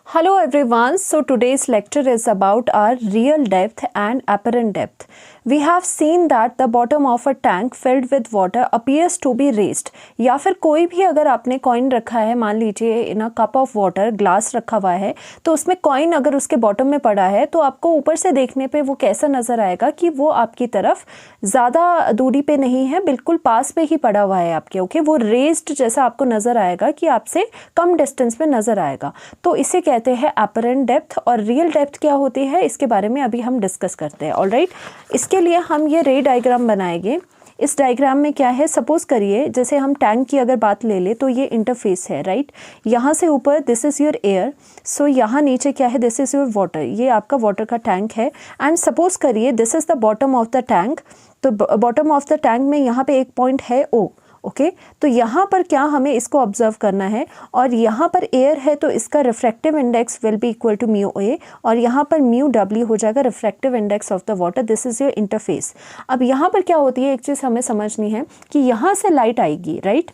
Hello everyone, so today's lecture is about our real depth and apparent depth. We have seen that the bottom of a tank filled with water appears to be raised. या फिर कोई भी अगर आपने coin रखा है, मान लीजिए in a cup of water glass रखा हुआ है, तो उसमें कॉइन अगर उसके बॉटम में पड़ा है तो आपको ऊपर से देखने पे वो कैसा नज़र आएगा कि वो आपकी तरफ ज़्यादा दूरी पे नहीं है, बिल्कुल पास पे ही पड़ा हुआ है आपके। ओके, वो रेज्ड जैसा आपको नज़र आएगा कि आपसे कम डिस्टेंस पे नज़र आएगा, तो इसे कहते हैं अपरेंट डेप्थ। और रियल डेप्थ क्या होती है इसके बारे में अभी हम डिस्कस करते हैं। ऑलराइट, इसके लिए हम ये रे डायग्राम बनाएंगे। इस डायग्राम में क्या है, सपोज करिए जैसे हम टैंक की अगर बात ले ले तो ये इंटरफेस है, राइट। यहाँ से ऊपर दिस इज़ योर एयर, सो यहाँ नीचे क्या है, दिस इज़ योर वाटर, ये आपका वाटर का टैंक है। एंड सपोज करिए this is the bottom of the tank, तो बॉटम ऑफ द टैंक में यहाँ पे एक पॉइंट है ओ। ओके, तो यहाँ पर क्या हमें इसको ऑब्जर्व करना है, और यहाँ पर एयर है तो इसका refractive index will be equal to mu a, और यहाँ पर म्यू डब्ल्यू हो जाएगा refractive index of the water. This is your interface. अब यहाँ पर क्या होती है, एक चीज़ हमें समझनी है कि यहाँ से लाइट आएगी, राइट।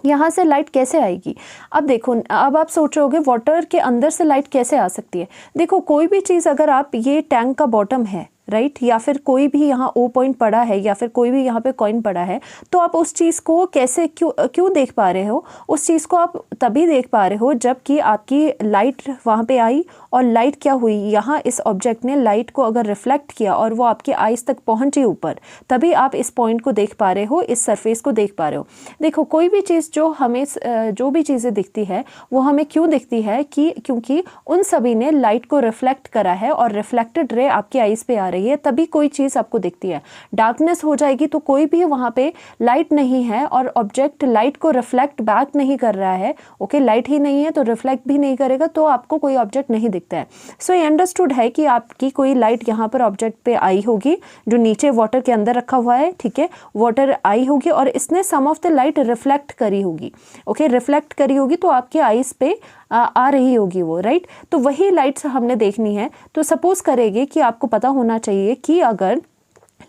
यहाँ से लाइट कैसे आएगी? अब देखो, अब आप सोचोगे वाटर के अंदर से लाइट कैसे आ सकती है। देखो, कोई भी चीज़ अगर आप, ये टैंक का बॉटम है, राइट, या फिर कोई भी यहाँ ओ पॉइंट पड़ा है, या फिर कोई भी यहाँ पे कॉइन पड़ा है, तो आप उस चीज़ को कैसे क्यों देख पा रहे हो? उस चीज़ को आप तभी देख पा रहे हो जबकि आपकी लाइट वहाँ पे आई, और लाइट क्या हुई, यहाँ इस ऑब्जेक्ट ने लाइट को अगर रिफ्लेक्ट किया और वो आपके आइज़ तक पहुँची ऊपर, तभी आप इस पॉइंट को देख पा रहे हो, इस सरफेस को देख पा रहे हो। देखो, कोई भी चीज़ जो हमें, जो भी चीज़ें दिखती है वो हमें क्यों दिखती है, कि क्योंकि उन सभी ने लाइट को रिफ्लेक्ट करा है, और रिफ्लेक्टेड रे आपके आइज़ पे आ रही है, तभी कोई चीज़ आपको दिखती है। डार्कनेस हो जाएगी तो कोई भी वहाँ पे लाइट नहीं है, और ऑब्जेक्ट लाइट को रिफ्लेक्ट बैक नहीं कर रहा है। ओके, लाइट ही नहीं है तो रिफ्लेक्ट भी नहीं करेगा, तो आपको कोई ऑब्जेक्ट नहीं दिखता है। सो ये अंडरस्टूड है कि आपकी कोई लाइट यहाँ पर ऑब्जेक्ट पे आई होगी जो नीचे वाटर के अंदर रखा हुआ है, ठीक है, वाटर आई होगी और इसने सम ऑफ द लाइट रिफ्लेक्ट करी होगी। ओके, रिफ्लेक्ट करी होगी तो आपके आइज़ पे आ रही होगी वो, राइट। तो वही लाइट्स हमने देखनी है। तो सपोज करेंगे कि आपको पता होना चाहिए कि अगर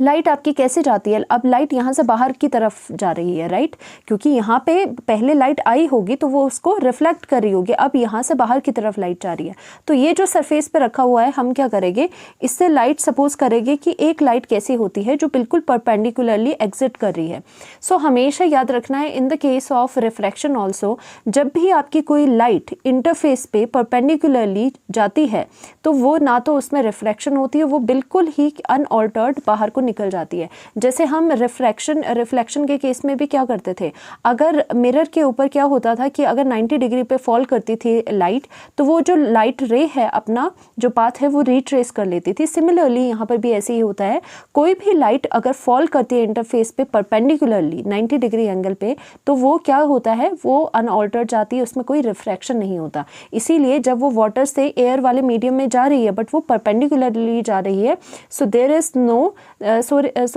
लाइट आपकी कैसे जाती है। अब लाइट यहाँ से बाहर की तरफ जा रही है, राइट, क्योंकि यहाँ पे पहले लाइट आई होगी तो वो उसको रिफ्लेक्ट कर रही होगी। अब यहाँ से बाहर की तरफ लाइट जा रही है, तो ये जो सरफेस पे रखा हुआ है, हम क्या करेंगे, इससे लाइट, सपोज करेंगे कि एक लाइट कैसी होती है जो बिल्कुल परपेंडिकुलरली एग्जिट कर रही है। सो हमेशा याद रखना है, in the case of refraction also, जब भी आपकी कोई लाइट इंटरफेस पे परपेंडिकुलरली जाती है तो वो ना तो उसमें रिफ्रैक्शन होती है, वो बिल्कुल ही अनऑल्टर्ड बाहर को निकल जाती है। जैसे हम रिफ्लेक्शन के केस में भी क्या करते थे, अगर मिरर के ऊपर क्या होता था कि अगर 90 डिग्री पे फॉल करती थी लाइट, तो वो जो लाइट रे है अपना जो पाथ है वो रिट्रेस कर लेती थी। सिमिलरली यहाँ पर भी ऐसे ही होता है, कोई भी लाइट अगर फॉल करती है इंटरफेस पे परपेंडिकुलरली 90 डिग्री एंगल पे, तो वो क्या होता है, वो अनऑल्टर्ड जाती है, उसमें कोई रिफ्रैक्शन नहीं होता। इसीलिए जब वो वाटर से एयर वाले मीडियम में जा रही है बट वो परपेंडिकुलरली जा रही है, so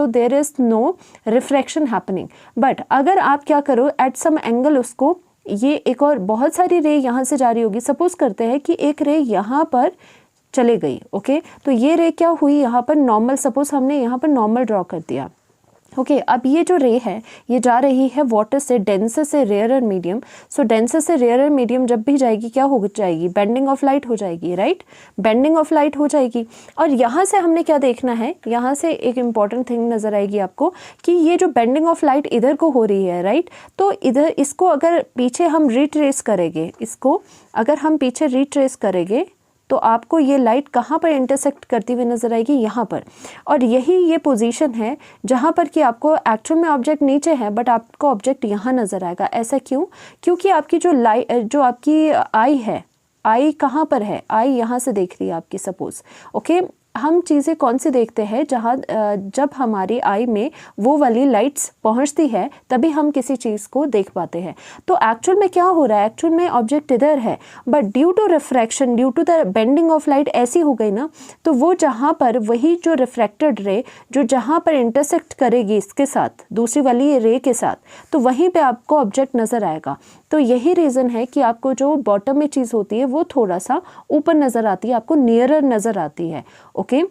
there is no refraction happening. But अगर आप क्या करो, एट सम एंगल उसको, ये एक और बहुत सारी रे यहाँ से जा रही होगी, सपोज करते हैं कि एक रे यहाँ पर चले गई। ओके, तो ये रे क्या हुई, यहाँ पर नॉर्मल, सपोज हमने यहाँ पर नॉर्मल ड्रॉ कर दिया। ओके, अब ये जो रे है ये जा रही है वाटर से डेंसर से रेयरर मीडियम। सो डेंसर से रेयरर मीडियम जब भी जाएगी क्या हो जाएगी, बेंडिंग ऑफ लाइट हो जाएगी, राइट, बेंडिंग ऑफ लाइट हो जाएगी। और यहाँ से हमने क्या देखना है, यहाँ से एक इम्पॉर्टेंट थिंग नज़र आएगी आपको कि ये जो बेंडिंग ऑफ लाइट इधर को हो रही है, राइट, तो इधर इसको अगर पीछे हम रिट्रेस करेंगे, इसको अगर हम पीछे रिट्रेस करेंगे तो आपको ये लाइट कहाँ पर इंटरसेक्ट करती हुई नज़र आएगी, यहाँ पर। और यही ये पोजीशन है जहाँ पर कि आपको एक्चुअल में ऑब्जेक्ट नीचे है बट आपको ऑब्जेक्ट यहाँ नज़र आएगा। ऐसा क्यों? क्योंकि आपकी जो आपकी आई है, आई कहाँ पर है, आई यहाँ से देख रही है आपकी, सपोज। ओके, हम चीज़ें कौन सी देखते हैं, जहाँ जब हमारी आई में वो वाली लाइट्स पहुँचती है तभी हम किसी चीज़ को देख पाते हैं। तो एक्चुअल में क्या हो रहा है, एक्चुअल में ऑब्जेक्ट इधर है but due to refraction, due to the bending of light ऐसी हो गई ना, तो वो जहाँ पर वही जो रिफ्रैक्टेड रे जो जहाँ पर इंटरसेक्ट करेगी इसके साथ, दूसरी वाली रे के साथ, तो वहीं पे आपको ऑब्जेक्ट नज़र आएगा। तो यही रीज़न है कि आपको जो बॉटम में चीज़ होती है वो थोड़ा सा ऊपर नज़र आती है, आपको नियरर नज़र आती है। ओके,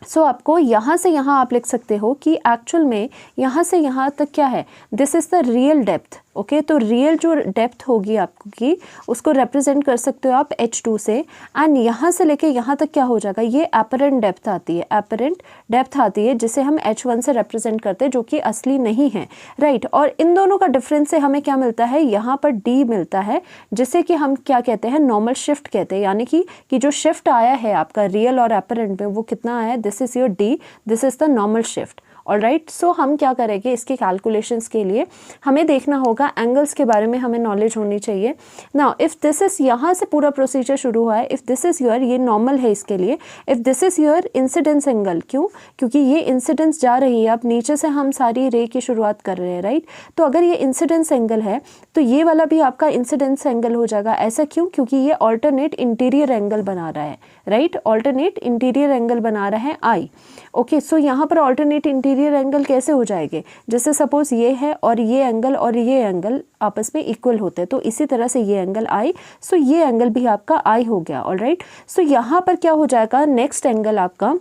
सो आपको यहाँ से यहाँ आप लिख सकते हो कि एक्चुअल में यहाँ से यहाँ तक क्या है, this is the real depth. Okay तो रियल जो डेप्थ होगी आपकी उसको रिप्रेजेंट कर सकते हो आप h2 से, एंड यहाँ से लेके यहाँ तक क्या हो जाएगा, ये एपरेंट डेप्थ आती है, एपरेंट डेप्थ आती है जिसे हम h1 से रिप्रेजेंट करते हैं, जो कि असली नहीं है, राइट। और इन दोनों का डिफरेंस से हमें क्या मिलता है, यहाँ पर d मिलता है, जिसे कि हम क्या कहते हैं, नॉर्मल शिफ्ट कहते हैं, यानी कि जो शिफ्ट आया है आपका रियल और एपरेंट में वो कितना आया है, this is your d, this is the normal shift. Alright, so हम क्या करेंगे, इसके कैलकुलेशंस के लिए हमें देखना होगा, एंगल्स के बारे में हमें नॉलेज होनी चाहिए। नाउ इफ़ दिस इज़, यहाँ से पूरा प्रोसीजर शुरू हुआ है, इफ़ दिस इज़ योर, ये नॉर्मल है इसके लिए, if this is your incidence angle, क्यों, क्योंकि ये इंसिडेंस जा रही है, अब नीचे से हम सारी रे की शुरुआत कर रहे हैं, राइट। तो अगर ये इंसिडेंस एंगल है तो ये वाला भी आपका इंसिडेंस एंगल हो जाएगा, ऐसा क्यों, क्योंकि ये ऑल्टरनेट इंटीरियर एंगल बना रहा है, राइट, ऑल्टरनेट इंटीरियर एंगल बना रहा है आई। ओके, सो यहाँ पर ऑल्टरनेट इंटीरियर एंगल कैसे हो जाएंगे, जैसे सपोज ये है और ये एंगल आपस में इक्वल होते हैं, तो इसी तरह से ये एंगल आई, सो ये एंगल भी आपका आई हो गया, ऑलराइट। सो यहाँ पर क्या हो जाएगा, नेक्स्ट एंगल आपका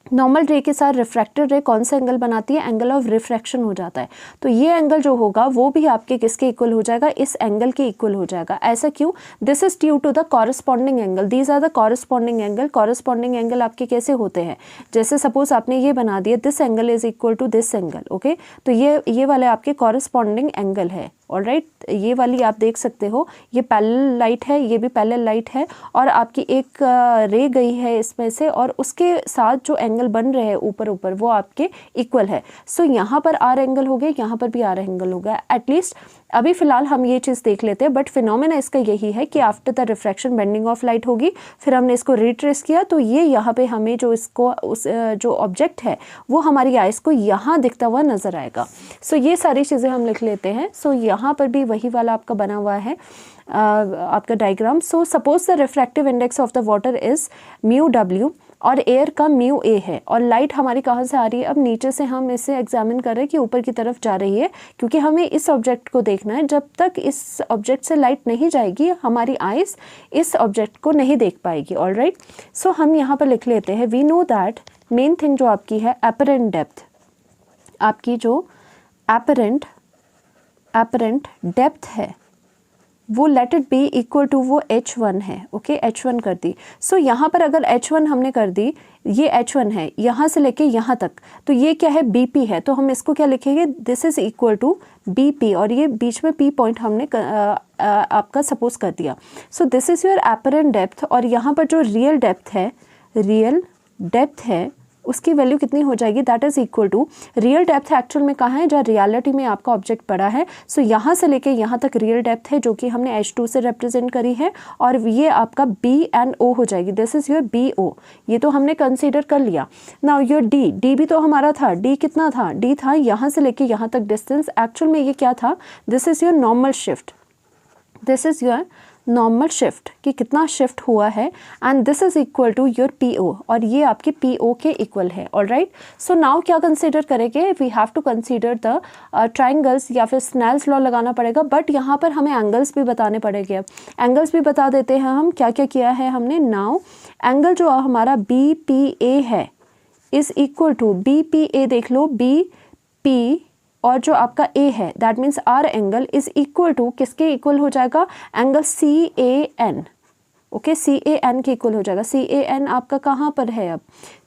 नॉर्मल रे के साथ रिफ्रैक्टेड रे कौन सा एंगल बनाती है, एंगल ऑफ रिफ्रैक्शन हो जाता है, तो ये एंगल जो होगा वो भी आपके किसके इक्वल हो जाएगा, इस एंगल के इक्वल हो जाएगा, ऐसा क्यों, this is due to the corresponding angle, these are the corresponding angle. Corresponding angle आपके कैसे होते हैं, जैसे सपोज आपने ये बना दिया, this angle is equal to this angle, okay, तो ये वाले आपके कॉरस्पॉन्डिंग एंगल है, ऑलराइट। ये वाली आप देख सकते हो, ये पैरेलल लाइट है, ये भी पैरेलल लाइट है, और आपकी एक रे गई है इसमें से, और उसके साथ जो एंगल बन रहे हैं ऊपर वो आपके इक्वल है। सो यहाँ पर आर एंगल हो गया, यहाँ पर भी आर एंगल हो गया, एटलीस्ट अभी फिलहाल हम ये चीज़ देख लेते हैं। बट फिनोमेना इसका यही है कि after the refraction bending of light होगी, फिर हमने इसको रिट्रेस किया, तो ये यहाँ पे हमें जो इसको जो ऑब्जेक्ट है वो हमारी आइस को यहाँ दिखता हुआ नजर आएगा। सो ये सारी चीज़ें हम लिख लेते हैं। सो यहाँ पर भी वही वाला आपका बना हुआ है आपका diagram. So suppose the refractive index of the water is mu W और एयर का म्यू ए है, और लाइट हमारी कहाँ से आ रही है, अब नीचे से हम इसे एग्जामिन कर रहे हैं कि ऊपर की तरफ जा रही है, क्योंकि हमें इस ऑब्जेक्ट को देखना है। जब तक इस ऑब्जेक्ट से लाइट नहीं जाएगी हमारी आइज इस ऑब्जेक्ट को नहीं देख पाएगी, ऑलराइट। सो हम यहाँ पर लिख लेते हैं, we know that main thing जो आपकी है एपरेंट डेप्थ, आपकी जो एपरेंट डेप्थ है वो let it be equal to वो h1 है, ओके, h1 कर दी। सो यहाँ पर अगर h1 हमने कर दी, ये h1 है यहाँ से लेके यहाँ तक, तो ये क्या है, bp है, तो हम इसको क्या लिखेंगे, this is equal to bp, और ये बीच में p पॉइंट हमने आपका सपोज कर दिया। सो this is your apparent depth, और यहाँ पर जो रियल डेप्थ है उसकी वैल्यू कितनी हो जाएगी, that is equal to, real depth actual में कहाँ है, जहाँ रियलिटी में आपका ऑब्जेक्ट पड़ा है। सो यहाँ से लेके यहाँ तक रियल डेप्थ है, जो कि हमने h2 से रिप्रेजेंट करी है, और ये आपका b एंड o हो जाएगी, दिस इज योर bo, ये तो हमने कंसीडर कर लिया। नाउ योर d भी तो हमारा था, d कितना था, d था यहाँ से लेके यहाँ तक डिस्टेंस, एक्चुअल में ये क्या था, this is your normal shift, this is your normal shift कि कितना शिफ्ट हुआ है, and this is equal to your PO, और ये आपके PO के इक्वल है, ऑलराइट। सो नाउ क्या कंसीडर करेंगे, we have to consider the triangles, या फिर स्नेल्स लॉ लगाना पड़ेगा, बट यहाँ पर हमें एंगल्स भी बताने पड़ेंगे। अब एंगल्स भी बता देते हैं हम, क्या क्या किया है हमने। नाउ एंगल जो हमारा BPA है इज इक्वल टू, BPA देख लो, BP और जो आपका A है that means r angle is equal to किसके इक्वल हो जाएगा, एंगल CAN, ओके, CAN के इक्वल हो जाएगा। CAN आपका कहाँ पर है, अब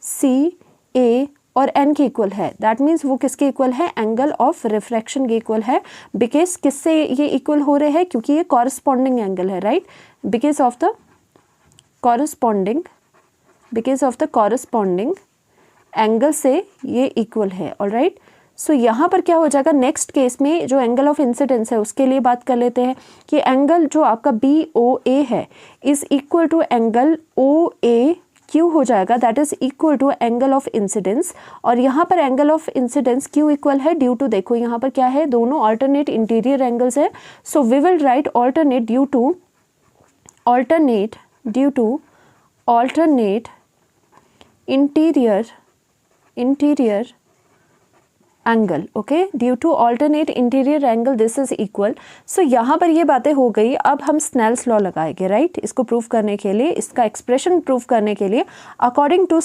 CA और N के इक्वल है, दैट मीन्स वो किसके इक्वल है, एंगल ऑफ रिफ्रैक्शन के इक्वल है। बिकॉज किससे ये इक्वल हो रहे हैं, क्योंकि ये कॉरस्पॉन्डिंग एंगल है, right, because of the corresponding angle से ये इक्वल है, ऑलराइट। सो यहाँ पर क्या हो जाएगा, नेक्स्ट केस में जो एंगल ऑफ इंसिडेंस है उसके लिए बात कर लेते हैं कि एंगल जो आपका BOA है is equal to angle OAQ हो जाएगा, that is equal to angle of incidence. और यहाँ पर एंगल ऑफ इंसिडेंस क्यों इक्वल है, ड्यू टू, देखो यहाँ पर क्या है, दोनों अल्टरनेट इंटीरियर एंगल्स है। So we will write alternate due to interior angle, okay, due to alternate interior angle this is equal. सो यहाँ पर ये बातें हो गई। अब हम स्नेल्स लॉ लगाएंगे, राइट, इसको प्रूव करने के लिए, इसका एक्सप्रेशन प्रूव करने के लिए, अकॉर्डिंग टू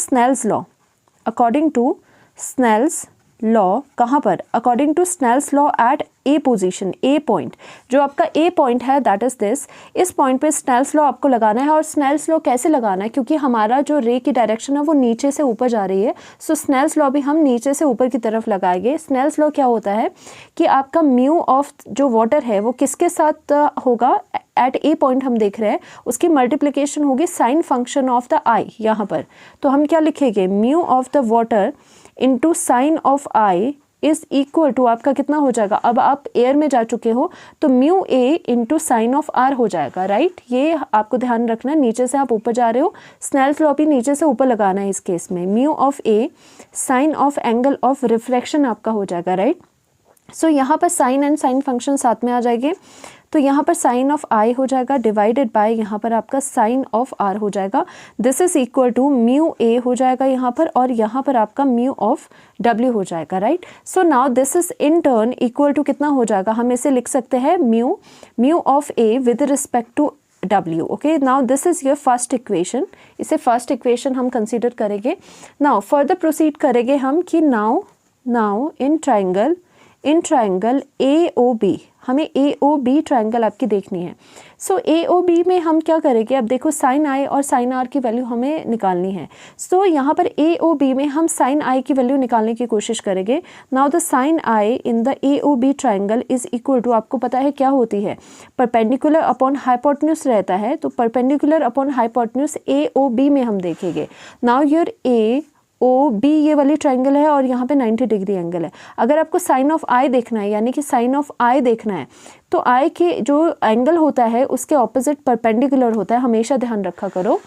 स्नेल्स लॉ कहाँ पर, according to Snell's law at a position, a point, जो आपका ए पॉइंट है दैट इज दिस, इस पॉइंट पे स्नेल्स लॉ आपको लगाना है। और स्नेल्स लॉ कैसे लगाना है, क्योंकि हमारा जो रे की डायरेक्शन है वो नीचे से ऊपर जा रही है, सो स्नेल्स लॉ भी हम नीचे से ऊपर की तरफ लगाएंगे। स्नेल्स लॉ क्या होता है कि आपका म्यू ऑफ जो वाटर है वो किसके साथ होगा, एट ए पॉइंट हम देख रहे हैं, उसकी मल्टीप्लिकेशन होगी sine function of the i यहाँ पर। तो हम क्या लिखेंगे, mu of the water into sine of i is equal to आपका कितना हो जाएगा, अब आप एयर में जा चुके हो तो mu a into sine of r हो जाएगा, राइट। ये आपको ध्यान रखना है, नीचे से आप ऊपर जा रहे हो, स्नेल्स लॉ भी नीचे से ऊपर लगाना है इस केस में। Mu of a sine of angle of reflection आपका हो जाएगा, राइट। सो यहाँ पर साइन एंड साइन फंक्शन साथ में आ जाएंगे, तो यहाँ पर साइन ऑफ आई हो जाएगा डिवाइडेड बाय यहाँ पर आपका साइन ऑफ आर हो जाएगा। This is equal to mu a हो जाएगा यहाँ पर, और यहाँ पर आपका म्यू ऑफ डब्ल्यू हो जाएगा, right. So now this is in turn equal to कितना हो जाएगा, हम इसे लिख सकते हैं mu of a with respect to W, okay, now this is your first equation, इसे फर्स्ट इक्वेशन हम कंसीडर करेंगे। नाउ फर्दर प्रोसीड करेंगे हम कि नाउ इन ट्राइंगल AOB, हमें AOB ट्राइंगल आपकी देखनी है। सो AOB में हम क्या करेंगे, अब देखो साइन आई और साइन आर की वैल्यू हमें निकालनी है। सो यहाँ पर AOB में हम साइन आई की वैल्यू निकालने की कोशिश करेंगे। Now the sine i in the AOB triangle is equal to, आपको पता है क्या होती है, परपेंडिकुलर अपॉन हाइपोटेन्यूज रहता है, तो परपेंडिकुलर अपॉन हाइपोटेन्यूज AOB में हम देखेंगे। नाउ योर AOB ये वाली ट्राइंगल है और यहाँ पे 90 डिग्री एंगल है। अगर आपको साइन ऑफ आई देखना है, यानी कि साइन ऑफ आई देखना है, तो आई के जो एंगल होता है उसके ऑपोजिट परपेंडिकुलर होता है, हमेशा ध्यान रखा करो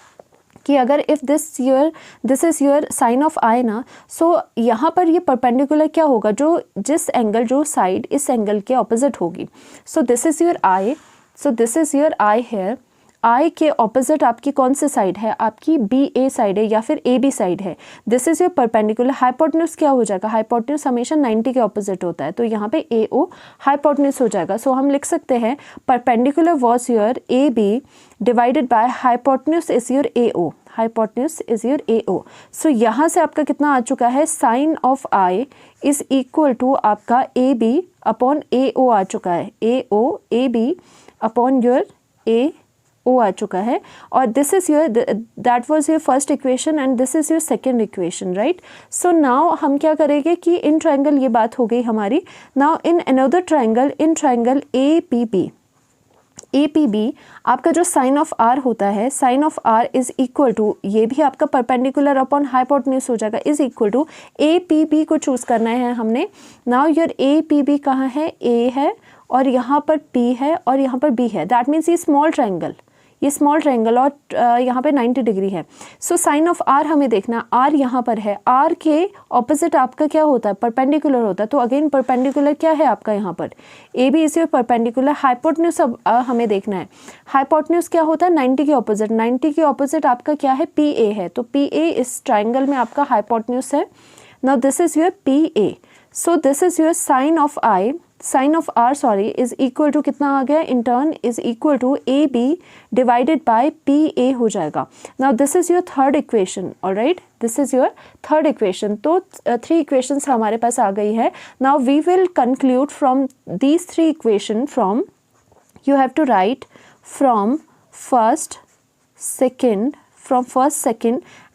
कि अगर if this is your sine of i ना, सो यहाँ पर ये परपेंडिकुलर क्या होगा, जिस एंगल जो साइड इस एंगल के ऑपोजिट होगी। So this is your i, so this is your i here, i के ऑपोजिट आपकी कौन सी साइड है, आपकी BA साइड है या फिर AB साइड है। This is your perpendicular. Hypotenuse क्या हो जाएगा, हाइपोटेन्यूज हमेशा 90 के ऑपोजिट होता है, तो यहाँ पे AO हाइपोटेन्यूज हो जाएगा। सो हम लिख सकते हैं perpendicular was your AB divided by hypotenuse is your AO, hypotenuse is your AO। So यहाँ से आपका कितना आ चुका है, sine of i is equal to आपका AB अपॉन AO आ चुका है, AB अपॉन योर AO आ चुका है। और this is your, that was your first equation and this is your second equation, right. So now हम क्या करेंगे कि इन ट्राइंगल ये बात हो गई हमारी। Now in another triangle, in triangle APB आपका जो साइन ऑफ आर होता है, sine of r is equal to, ये भी आपका परपेंडिकुलर अपॉन हाइपोटेन्यूज हो जाएगा, इज इक्वल टू APB को चूज करना है हमने। नाउ योर APB कहाँ है, A है और यहाँ पर P है और यहाँ पर B है, दैट मीन्स ये स्मॉल ट्राइंगल और यहाँ पे 90 डिग्री है। सो साइन ऑफ आर हमें देखना, आर यहाँ पर है, आर के ऑपोजिट आपका क्या होता है, परपेंडिकुलर होता है। तो अगेन परपेंडिकुलर क्या है आपका यहाँ पर, AB is your perpendicular. Hypotenuse अब हमें देखना है, हाइपोटेन्यूज क्या होता है 90 के ऑपोजिट, 90 के ऑपोजिट आपका क्या है, PA है, तो PA इस ट्राइंगल में आपका हाइपोटेन्यूज है। Now this is your PA, so this is your sine of i, sine of r sorry is equal to कितना आ गया, in turn is equal to AB divided by PA हो जाएगा। Now this is your third equation, alright, this is your third equation. तो 3 equations हमारे पास आ गई है। Now we will conclude from these 3 equation, from you have to right from first second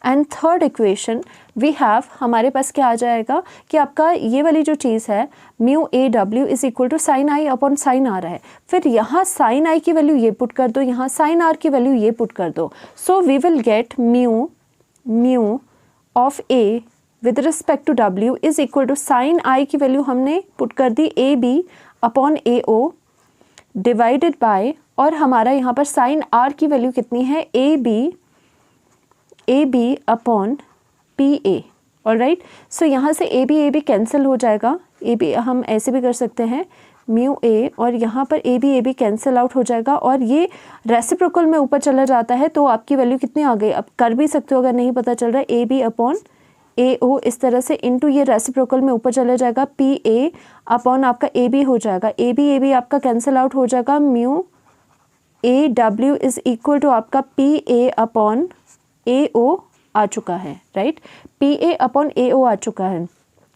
and third equation we have, हमारे पास क्या आ जाएगा कि आपका ये वाली जो चीज़ है mu AW is equal to sine i upon sine r है। फिर यहाँ साइन आई की वैल्यू ये पुट कर दो, यहाँ साइन आर की वैल्यू ये पुट कर दो। So we will get mu of A with respect to W is equal to sine i की वैल्यू हमने पुट कर दी AB upon AO divided by, और हमारा यहाँ पर साइन आर की वैल्यू कितनी है, AB अपॉन PA, ऑलराइट। सो यहाँ से AB कैंसिल हो जाएगा, AB हम ऐसे भी कर सकते हैं म्यू A, और यहाँ पर AB कैंसिल आउट हो जाएगा और ये रेसिप्रोकल में ऊपर चला जाता है, तो आपकी वैल्यू कितनी आ गई, अब कर भी सकते हो अगर नहीं पता चल रहा है, AB अपॉन AO इस तरह से इनटू ये रेसिप्रोकल में ऊपर चला जाएगा, PA अपॉन आपका AB हो जाएगा, AB आपका कैंसिल आउट हो जाएगा, mu AW is equal to आपका PA अपॉन AO आ चुका है, राइट, PA अपॉन AO आ चुका है।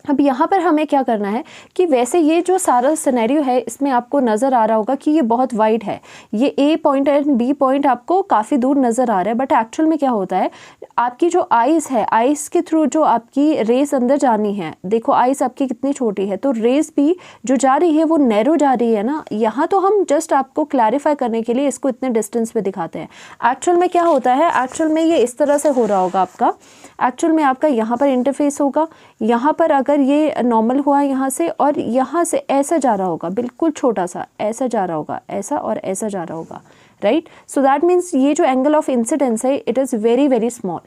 अब यहाँ पर हमें क्या करना है कि वैसे ये जो सारा सिनेरियो है इसमें आपको नज़र आ रहा होगा कि ये बहुत वाइड है, ये ए पॉइंट एंड बी पॉइंट आपको काफ़ी दूर नज़र आ रहा है, बट एक्चुअल में क्या होता है, आपकी जो आइस है, आइस के थ्रू जो आपकी रेस अंदर जानी है, देखो आइस आपकी कितनी छोटी है, तो रेस भी जो जा रही है वो नैरो जा रही है ना। यहाँ तो हम जस्ट आपको क्लैरिफाई करने के लिए इसको इतने डिस्टेंस पे दिखाते हैं। एक्चुअल में क्या होता है, एक्चुअल में ये इस तरह से हो रहा होगा आपका, एक्चुअल में आपका यहाँ पर इंटरफेस होगा, यहाँ पर अगर ये नॉर्मल हुआ यहाँ से और यहाँ से ऐसा जा रहा होगा, बिल्कुल छोटा सा ऐसा जा रहा होगा, ऐसा और ऐसा जा रहा होगा, राइट। सो दैट मीन्स ये जो एंगल ऑफ इंसिडेंस है it is very very small.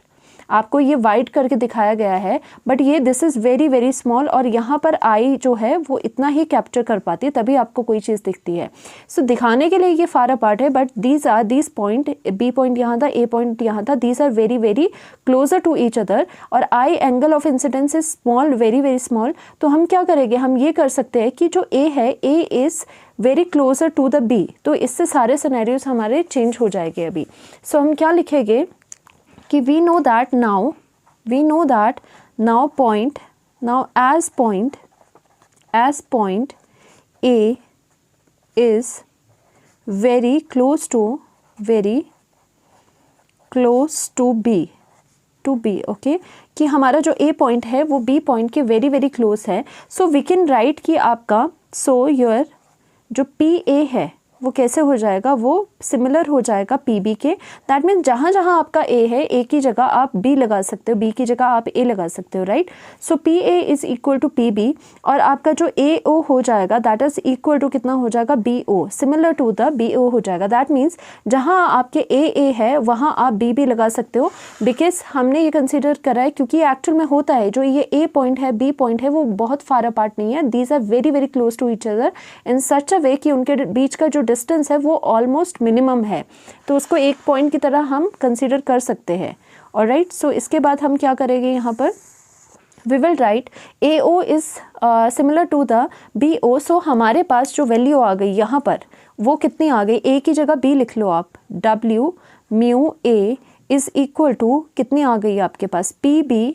आपको ये वाइड करके दिखाया गया है, बट ये this is very very small, और यहाँ पर आई जो है वो इतना ही कैप्चर कर पाती है, तभी आपको कोई चीज़ दिखती है। सो दिखाने के लिए ये फार अपार्ट है, but these point, b point यहाँ था, ए पॉइंट यहाँ था, these are very very closer to each other, और i angle of incidence is small, very very small. तो हम क्या करेंगे, हम ये कर सकते हैं कि जो ए है, a is very closer to the b, तो इससे सारे सिनेरियोज हमारे चेंज हो जाएंगे अभी। सो हम क्या लिखेंगे कि we know that now point, now as point A is very close to B, okay, कि हमारा जो A पॉइंट है वो B पॉइंट के वेरी वेरी क्लोज है। सो वी कैन राइट कि आपका योर जो PA है वो कैसे हो जाएगा, वो सिमिलर हो जाएगा PB के। दैट मीन्स जहाँ जहाँ आपका A है, A की जगह आप B लगा सकते हो, B की जगह आप A लगा सकते हो, right. So PA is equal to PB, और आपका जो AO हो जाएगा दैट इज़ इक्वल टू कितना हो जाएगा, BO, similar to the BO हो जाएगा। दैट मीन्स जहाँ आपके AA है वहाँ आप BB लगा सकते हो, बिकॉज हमने ये कंसिडर करा है, क्योंकि एक्चुअल में होता है जो ये A पॉइंट है, B पॉइंट है, वो बहुत फार अपार्ट नहीं है, these are very very close to each other in such a way कि उनके बीच का जो डिस्टेंस है वो ऑलमोस्ट मिनिमम है, तो उसको एक पॉइंट की तरह हम कंसीडर कर सकते हैं। ऑलराइट, सो इसके बाद हम क्या करेंगे, यहाँ पर we will write AO is similar to the BO। So हमारे पास जो वैल्यू आ गई यहाँ पर वो कितनी आ गई, A की जगह B लिख लो आप, W mu A is equal to कितनी आ गई आपके पास, PB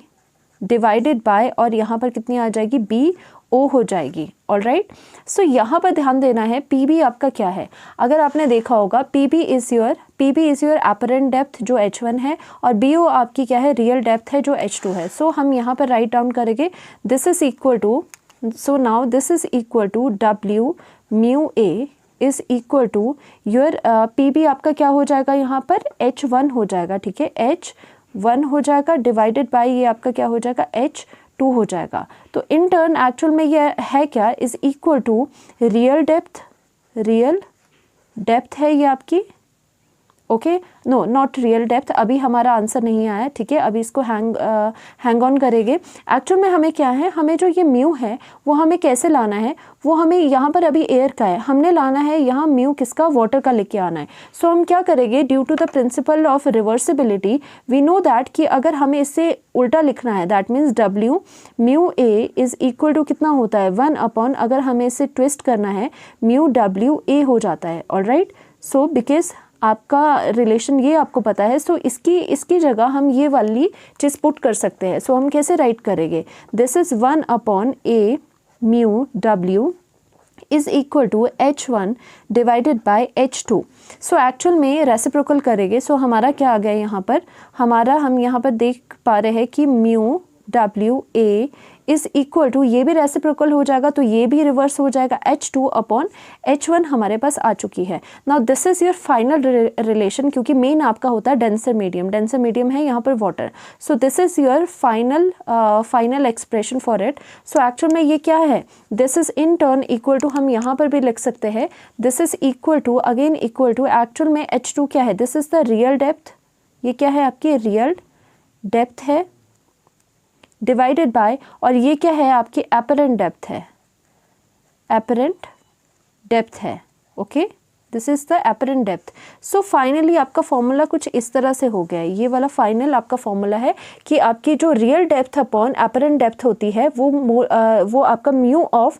डिवाइडेड बाय, और यहाँ पर कितनी आ जाएगी, BO हो जाएगी। ऑलराइट, सो यहाँ पर ध्यान देना है PB आपका क्या है। अगर आपने देखा होगा PB is your apparent depth जो H1 है, और BO आपकी क्या है, रियल डेप्थ है जो H2 है। सो हम यहाँ पर राइट डाउन करेंगे, this is equal to, so now this is equal to W mu A is equal to your PB आपका क्या हो जाएगा, यहाँ पर H1 हो जाएगा, ठीक है, H1 हो जाएगा, डिवाइडेड बाय ये आपका क्या हो जाएगा, H2 हो जाएगा। तो इन टर्न एक्चुअल में ये है क्या, is equal to real depth है ये आपकी, okay, no not real depth, अभी हमारा आंसर नहीं आया, ठीक है, अभी इसको हैंग ऑन करेंगे। एक्चुअल में हमें क्या है, हमें जो ये म्यू है वो हमें कैसे लाना है, वो हमें यहाँ पर अभी एयर का है, हमने लाना है यहाँ म्यू किसका, वाटर का लेके आना है। सो हम क्या करेंगे, due to the principle of reversibility we know that कि अगर हमें इससे उल्टा लिखना है, दैट मीन्स W mu A is equal to कितना होता है, 1 अपॉन, अगर हमें इसे ट्विस्ट करना है म्यू W A हो जाता है। ऑलराइट, सो बिकॉज आपका रिलेशन ये आपको पता है, सो इसकी जगह हम ये वाली चीज़ पुट कर सकते हैं। सो हम कैसे राइट करेंगे, this is 1 upon A mu W is equal to H1 divided by H2। So actual में रेसिप्रोकल करेंगे, सो हमारा क्या आ गया यहाँ पर, हम यहाँ पर देख पा रहे हैं कि mu W A is equal to, ये भी रेसिप्रोकल हो जाएगा तो ये भी रिवर्स हो जाएगा, H2 अपॉन H1 हमारे पास आ चुकी है। Now this is your final relation, क्योंकि मेन आपका होता है डेंसर मीडियम है यहाँ पर water. So this is your final expression for it. So actual में ये क्या है, this is in turn equal to, हम यहाँ पर भी लिख सकते हैं this is equal to, again equal to, actual में H2 क्या है, this is the real depth, ये क्या है आपकी रियल डेप्थ है, डिवाइडेड बाय, और ये क्या है आपकी एपरेंट डेप्थ है, okay. This is the apparent depth. So finally आपका फॉर्मूला कुछ इस तरह से हो गया है। ये वाला फाइनल आपका फॉर्मूला है कि आपकी जो real depth upon apparent depth होती है वो आपका mu of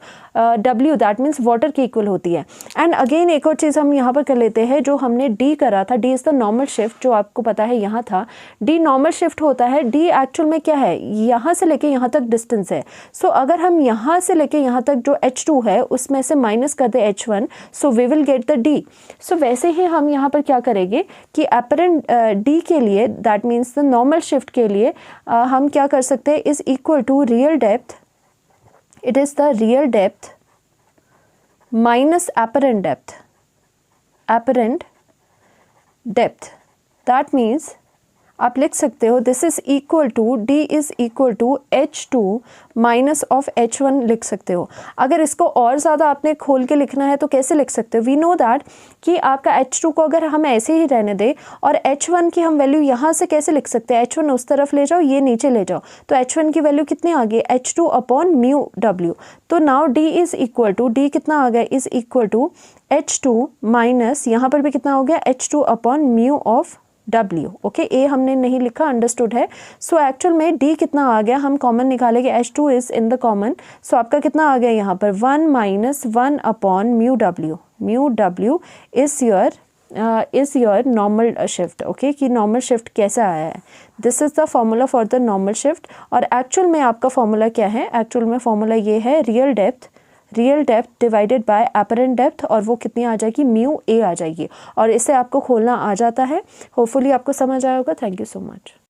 W, that means water के इक्वल होती है। एंड अगेन एक और चीज़ हम यहाँ पर कर लेते हैं, जो हमने D करा था, D is the normal shift, जो आपको पता है यहाँ था D नॉर्मल शिफ्ट होता है। D एक्चुअल में क्या है, यहाँ से लेके यहाँ तक डिस्टेंस है। सो अगर हम यहाँ से लेके यहाँ तक जो H2 है उसमें से माइनस कर दे H1, so we will get the D। सो वैसे ही हम यहाँ पर क्या करेंगे कि एपरेंट D के लिए, that means the normal shift के लिए हम क्या कर सकते हैं, is equal to real depth, it is the real depth minus apparent depth, that means आप लिख सकते हो this is equal to D is equal to H2 minus of H1 लिख सकते हो। अगर इसको और ज़्यादा आपने खोल के लिखना है तो कैसे लिख सकते हो, वी नो दैट कि आपका H2 को अगर हम ऐसे ही रहने दें और H1 की हम वैल्यू यहाँ से कैसे लिख सकते हैं, H1 उस तरफ ले जाओ, ये नीचे ले जाओ, तो H1 की वैल्यू कितनी आ गई, H2 अपॉन म्यू W। तो now D is equal to, D कितना आ गया, is equal to H2 minus यहाँ पर भी कितना हो गया, H2 upon mu of W। Okay, a हमने नहीं लिखा, अंडरस्टूड है। सो एक्चुअल में D कितना आ गया, हम कॉमन निकालेंगे, H2 is in the common, so आपका कितना आ गया यहाँ पर 1 माइनस 1 upon mu W। Mu W is your normal shift. Okay, कि नॉर्मल शिफ्ट कैसा आया है, this is the formula for the normal shift. और एक्चुअल में आपका फॉर्मूला क्या है, एक्चुअल में फॉर्मूला ये है real depth divided by apparent depth, और वो कितनी आ जाएगी, म्यू A आ जाएगी। और इसे आपको खोलना आ जाता है। होपफुली आपको समझ आया होगा। Thank you so much.